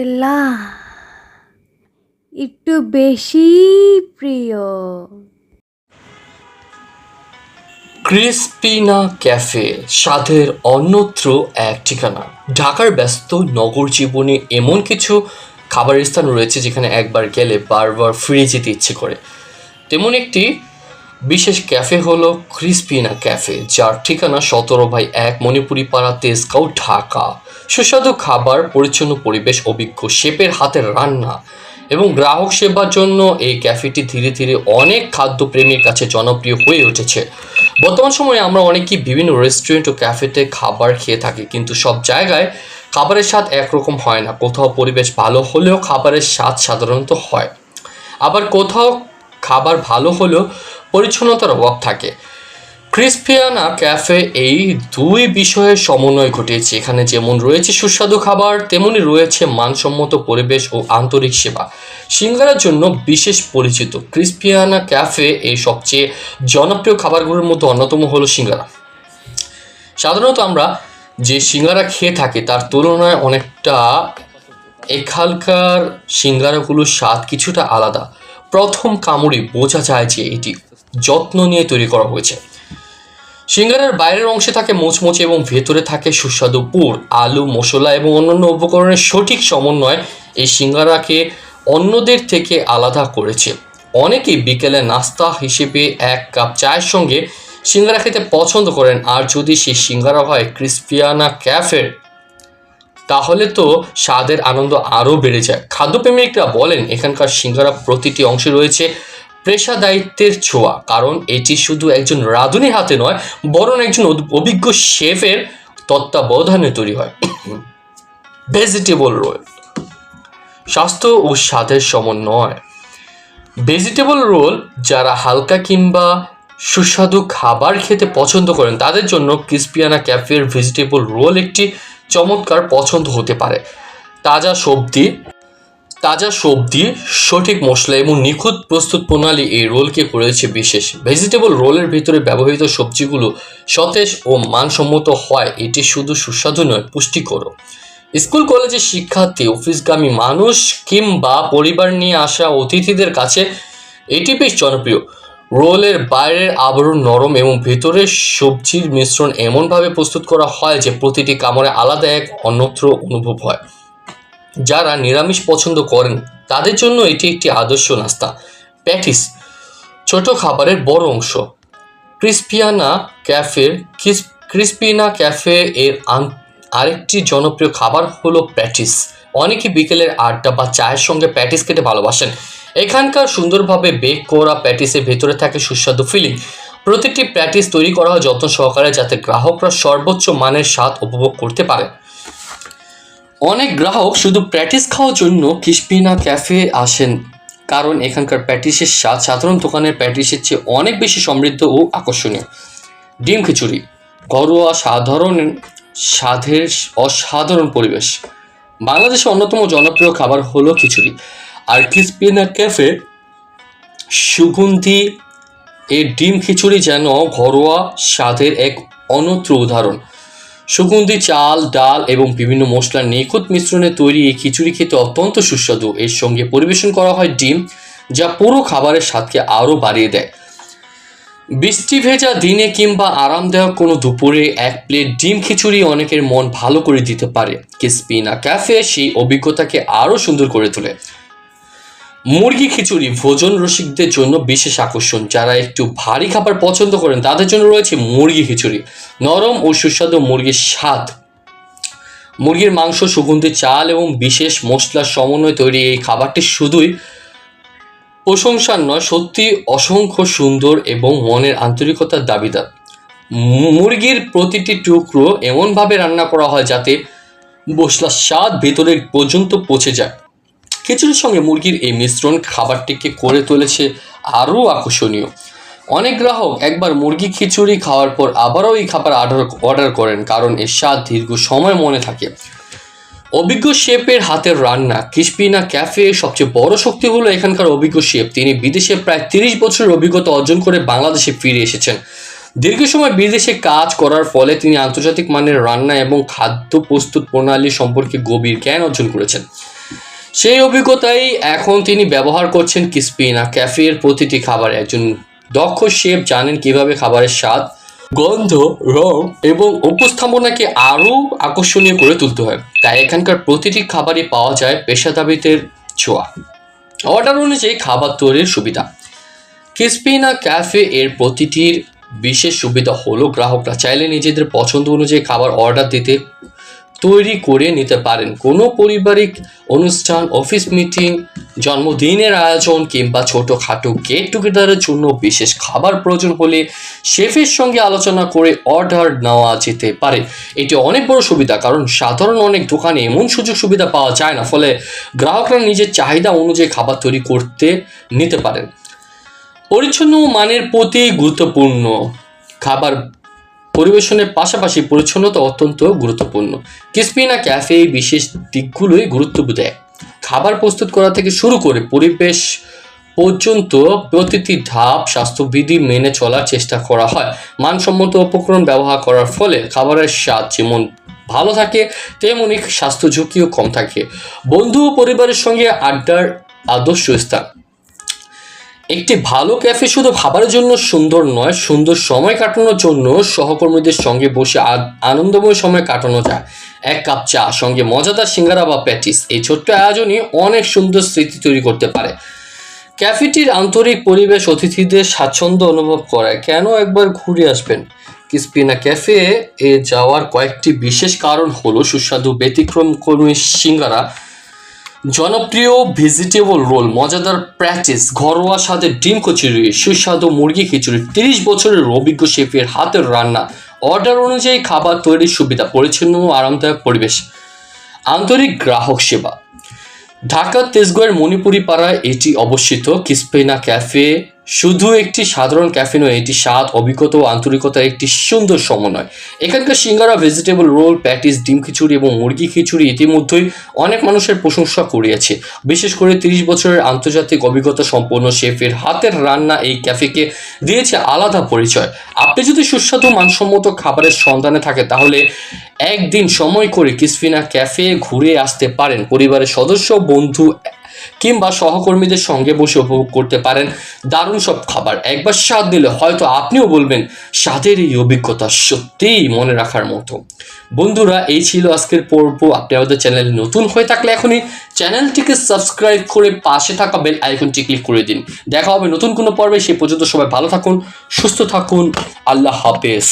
নুটেল্লা একটু বেশি প্রিয়। ক্রিস্পিনা ক্যাফে স্বাদের অন্যত্র এক ঠিকানা। ঢাকার ব্যস্ত নগর জীবনে এমন কিছু খাবারের স্থান রয়েছে যেখানে একবার গেলে বারবার ফিরে যেতে ইচ্ছে করে। তেমন একটি বিশেষ ক্যাফে হলো ক্রিস্পিনা ক্যাফে, যার ঠিকানা 17/1 মণিপুরি পাড়া, তেজগাঁও, ঢাকা। সুস্বাদু খাবার, পরিচ্ছন্ন পরিবেশ, অভিজ্ঞ শেফের হাতের রান্না এবং গ্রাহক সেবার জন্য এই ক্যাফেটি ধীরে ধীরে অনেক খাদ্যপ্রেমীর কাছে জনপ্রিয় হয়ে উঠেছে। বর্তমান সময়ে আমরা অনেকেই বিভিন্ন রেস্টুরেন্ট ও ক্যাফেতে খাবার খেয়ে থাকি, কিন্তু সব জায়গায় খাবারের স্বাদ একরকম হয় না। কোথাও পরিবেশ ভালো হলেও খাবারের স্বাদ সাধারণত হয়, আবার কোথাও খাবার ভালো হলেও পরিচ্ছন্নতার অভাব থাকে। ক্রিস্পিয়ানা ক্যাফে এই দুই বিষয়ের সমন্বয় ঘটিয়েছে। এখানে যেমন রয়েছে সুস্বাদু খাবার, তেমনি রয়েছে মানসম্মত পরিবেশ ও আন্তরিক সেবা। সিঙ্গারার জন্য বিশেষ পরিচিত ক্রিস্পিয়ানা ক্যাফে এই সবচেয়ে জনপ্রিয় খাবারগুলোর মধ্যে অন্যতম হলো সিঙ্গারা। সাধারণত আমরা যে সিঙ্গারা খেয়ে থাকি তার তুলনায় অনেকটা এখানকার সিঙ্গারাগুলোর স্বাদ কিছুটা আলাদা। প্রথম কামড়ে বোঝা যায় যে এটি যত্ন নিয়ে তৈরি করা হয়েছে। সিঙ্গারার বাইরের অংশে থাকে মোচমোচে এবং ভেতরে থাকে সুস্বাদু পুর। আলু, মশলা এবং অন্যান্য উপকরণের সঠিক সমন্বয় এই সিঙ্গারাকে অন্যদের থেকে আলাদা করেছে। অনেকেই বিকেলে নাস্তা হিসেবে 1 কাপ চায়ের সঙ্গে সিঙ্গারা খেতে পছন্দ করেন, আর যদি সেই সিঙ্গারা হয় ক্রিস্পিয়ানা ক্যাফের, তাহলে তো স্বাদের আনন্দ আরও বেড়ে যায়। খাদ্যপ্রেমিকরা বলেন এখানকার সিঙ্গারা প্রতিটি অংশে রয়েছে পেশাদারিত্বের ছোঁয়া, কারণ এটি শুধু একজন রাঁধুনির হাতে নয়, বরং একজন অভিজ্ঞ শেফের তত্ত্বাবধানে তৈরি হয়। ভেজিটেবল রোল, স্বাস্থ্য ও স্বাদের সমন্বয়। ভেজিটেবল রোল যারা হালকা কিংবা সুস্বাদু খাবার খেতে পছন্দ করেন তাদের জন্য ক্রিস্পিয়ানা ক্যাফের ভেজিটেবল রোল একটি চমৎকার পছন্দ হতে পারে। তাজা সবজি, সঠিক মশলা এবং নিখুঁত প্রস্তুত প্রণালী এই রোলকে করেছে বিশেষ। ভেজিটেবল রোলের ভিতরে ব্যবহৃত সবজিগুলো সতেজ ও মানসম্মত হয়, এটি শুধু সুস্বাদু নয়, পুষ্টিকরও। স্কুল কলেজের শিক্ষার্থী, অফিসগামী মানুষ কিংবা পরিবার নিয়ে আসা অতিথিদের কাছে এটি বেশ জনপ্রিয়। রোলের বাইরের আবরণ নরম এবং ভেতরের সবজির মিশ্রণ এমনভাবে প্রস্তুত করা হয় যে প্রতিটি কামড়ে আলাদা এক অন্যত্র অনুভব হয়। যারা নিরামিষ পছন্দ করেন তাদের জন্য এটি একটি আদর্শ নাস্তা। প্যাটিস, ছোট খাবারের বড় অংশ। ক্রিস্পিনা ক্যাফে এর আরেকটি জনপ্রিয় খাবার হলো প্যাটিস। অনেকে বিকেলের আড্ডা বা চায়ের সঙ্গে প্যাটিস খেতে ভালোবাসেন। এখানকার সুন্দরভাবে বেক করা প্যাটিসের ভেতরে থাকে সুস্বাদু ফিলিং। প্রতিটি প্যাটিস তৈরি করা হয় যত্ন সহকারে, যাতে গ্রাহকরা সর্বোচ্চ মানের স্বাদ উপভোগ করতে পারে। অনেক গ্রাহক শুধু প্যাটিস খাওয়ার জন্য ক্রিস্পিনা ক্যাফে আসেন, কারণ এখানকার প্যাটিসের স্বাদ সাধারণ দোকানের প্যাটিসের চেয়ে অনেক বেশি সমৃদ্ধ ও আকর্ষণীয়। ডিম খিচুড়ি, ঘরোয়া স্বাদের অসাধারণ পরিবেশ। বাংলাদেশের অন্যতম জনপ্রিয় খাবার হলো খিচুড়ি, আর ক্রিস্পিনা ক্যাফে সুগন্ধি এই ডিম খিচুড়ি যেন ঘরোয়া স্বাদের এক অনন্য উদাহরণ। সুগন্ধি চাল, ডাল এবং বিভিন্ন মশলার নিখুঁত মিশ্রণে তৈরি এই খিচুড়ি খেতে অত্যন্ত সুস্বাদু। এর সঙ্গে পরিবেশন করা হয় ডিম, যা পুরো খাবারের স্বাদকে আরও বাড়িয়ে দেয়। বৃষ্টি ভেজা দিনে কিংবা আরামদায়ক কোনো দুপুরে 1 প্লেট ডিম খিচুড়ি অনেকের মন ভালো করে দিতে পারে। ক্রিস্পিনা ক্যাফে সেই অভিজ্ঞতাকে আরও সুন্দর করে তোলে। মুরগি খিচুড়ি ভোজন রসিকদের জন্য বিশেষ আকর্ষণ। যারা একটু ভারী খাবার পছন্দ করেন তাদের জন্য রয়েছে মুরগি খিচুড়ি। নরম ও সুস্বাদু মুরগির স্বাদ, মুরগির মাংস, সুগন্ধি চাল এবং বিশেষ মশলার সমন্বয়ে তৈরি এই খাবারটি শুধুই প্রশংসার নয়, সত্যি অসংখ্য সুন্দর এবং মনের আন্তরিকতার দাবিদার। মুরগির প্রতিটি টুকরো এমনভাবে রান্না করা হয় যাতে মশলার স্বাদ ভেতরে পর্যন্ত পৌঁছে যায়। খিচুড়ির সঙ্গে মুরগির এই মিশ্রণ খাবারটিকে করে তুলেছে আরও আকর্ষণীয়। অনেক গ্রাহক একবার মুরগি খিচুড়ি খাওয়ার পর আবারও এই খাবার অর্ডার করেন, কারণ এর স্বাদ দীর্ঘ সময় মনে থাকে। অভিজ্ঞ শেফের হাতের রান্না। ক্রিস্পিনা ক্যাফে সবচেয়ে বড় শক্তি হলো এখানকার অভিজ্ঞ শেফ। তিনি বিদেশে প্রায় 30 বছরের অভিজ্ঞতা অর্জন করে বাংলাদেশে ফিরে এসেছেন। দীর্ঘ সময় বিদেশে কাজ করার ফলে তিনি আন্তর্জাতিক মানের রান্না এবং খাদ্য প্রস্তুত প্রণালী সম্পর্কে গভীর জ্ঞান অর্জন করেছেন। সেই অভিজ্ঞতাই এখন তিনি ব্যবহার করছেন ক্রিসপিনা ক্যাফের প্রতিটি খাবারে। একজন দক্ষ শেফ জানেন কিভাবে খাবারের স্বাদ, গন্ধ, রং এবং উপস্থাপনাকে আরও আকর্ষণীয় করে তুলতে হয়। তাই এখানকার প্রতিটি খাবারই পাওয়া যায় পেশাদারিত্বের ছোঁয়া। অর্ডার অনুযায়ী খাবার তৈরির সুবিধা। ক্রিসপিনা ক্যাফে এর প্রতিটির বিশেষ সুবিধা হলো গ্রাহকরা চাইলে নিজেদের পছন্দ অনুযায়ী খাবার অর্ডার দিতে তৈরি করে নিতে পারেন। কোনো পারিবারিক অনুষ্ঠান, অফিস মিটিং, জন্মদিনের আয়োজন কিংবা ছোটোখাটো গেট টুগেদারের জন্য বিশেষ খাবার প্রয়োজন হলে শেফের সঙ্গে আলোচনা করে অর্ডার নেওয়া যেতে পারে। এটি অনেক বড় সুবিধা, কারণ সাধারণ অনেক দোকানে এমন সুযোগ সুবিধা পাওয়া যায় না, ফলে গ্রাহকরা নিজের চাহিদা অনুযায়ী খাবার তৈরি করতে নিতে পারেন। পরিচ্ছন্ন মানের প্রতি গুরুত্বপূর্ণ। খাবার পরিবেশনের পাশাপাশি পরিচ্ছন্নতা অত্যন্ত গুরুত্বপূর্ণ। ক্রিসপিনা ক্যাফে এই বিশেষ দিকগুলোই গুরুত্ব দেয়। খাবার প্রস্তুত করা থেকে শুরু করে পরিবেশ পর্যন্ত প্রতিটি ধাপ স্বাস্থ্যবিধি মেনে চলার চেষ্টা করা হয়। মানসম্মত উপকরণ ব্যবহার করার ফলে খাবারের স্বাদ যেমন ভালো থাকে, তেমনি স্বাস্থ্য ঝুঁকিও কম থাকে। বন্ধু ও পরিবারের সঙ্গে আড্ডার আদর্শ স্থান। একটি ভালো ক্যাফে শুধু খাবারের জন্য সুন্দর নয়, সুন্দর সময় কাটানোর জন্য সহকর্মীদের সঙ্গে বসে আনন্দময় সময় কাটানো যায়। এক কাপ চা, সঙ্গে মজাদার সিঙ্গারা বা প্যাটিস, এই ছোট্ট আয়োজনই অনেক সুন্দর স্মৃতি তৈরি করতে পারে। ক্যাফেটির আন্তরিক পরিবেশ অতিথিদের স্বাচ্ছন্দ্য অনুভব করায়। কেন একবার ঘুরে আসবেন? ক্রিসপিনা ক্যাফে এ যাওয়ার কয়েকটি বিশেষ কারণ হলো সুস্বাদু ব্যতিক্রমী সিঙ্গারা, জনপ্রিয় ভেজিটেবল রোল, মজাদার প্র্যাকটিস, ঘরোয়া স্বাদের ডিম কচুরি, সুস্বাদু মুরগি খিচুড়ি, 30 বছরের অভিজ্ঞ শেফের হাতের রান্না, অর্ডার অনুযায়ী খাবার তৈরির সুবিধা, পরিচ্ছন্ন ও আরামদায়ক পরিবেশ, আন্তরিক গ্রাহক সেবা। ঢাকার তেজগাঁওয়ের মণিপুরি পাড়ায় এটি অবস্থিত। ক্রিসপিনা ক্যাফে শুধু একটি সাধারণ ক্যাফে নয়, এটি স্বাদ, অভিজ্ঞতা ও আন্তরিকতার একটি সুন্দর সমন্বয়। এখানকার সিঙ্গারা, ভেজিটেবল রোল, প্যাটিস, ডিম খিচুড়ি এবং মুরগি খিচুড়ি ইতিমধ্যেই অনেক মানুষের প্রশংসা কুড়িয়েছে। বিশেষ করে 30 বছরের আন্তর্জাতিক অভিজ্ঞতা সম্পন্ন শেফের হাতের রান্না এই ক্যাফেকে দিয়েছে আলাদা পরিচয়। আপনি যদি সুস্বাদু মানসম্মত খাবারের সন্ধানে থাকে তাহলে একদিন সময় করে ক্রিসপিনা ক্যাফে ঘুরে আসতে পারেন। পরিবারের সদস্য, বন্ধু কিংবা সহকর্মীদের সঙ্গে বসে উপভোগ করতে পারেন দারুণ সব খাবার। একবার স্বাদ নিলে হয়তো আপনিও বলবেন স্বাদের এই অভিজ্ঞতা সত্যিই মনে রাখার মতো। বন্ধুরা, এই ছিল আজকের পর্ব। আপনি আমাদের চ্যানেলে নতুন হয়ে থাকলে এখনই চ্যানেলটিকে সাবস্ক্রাইব করে পাশে থাকা বেল আইকনটি ক্লিক করে দিন। দেখা হবে নতুন কোনো পর্বে। সে পর্যন্ত সবাই ভালো থাকুন, সুস্থ থাকুন। আল্লাহ হাফেজ।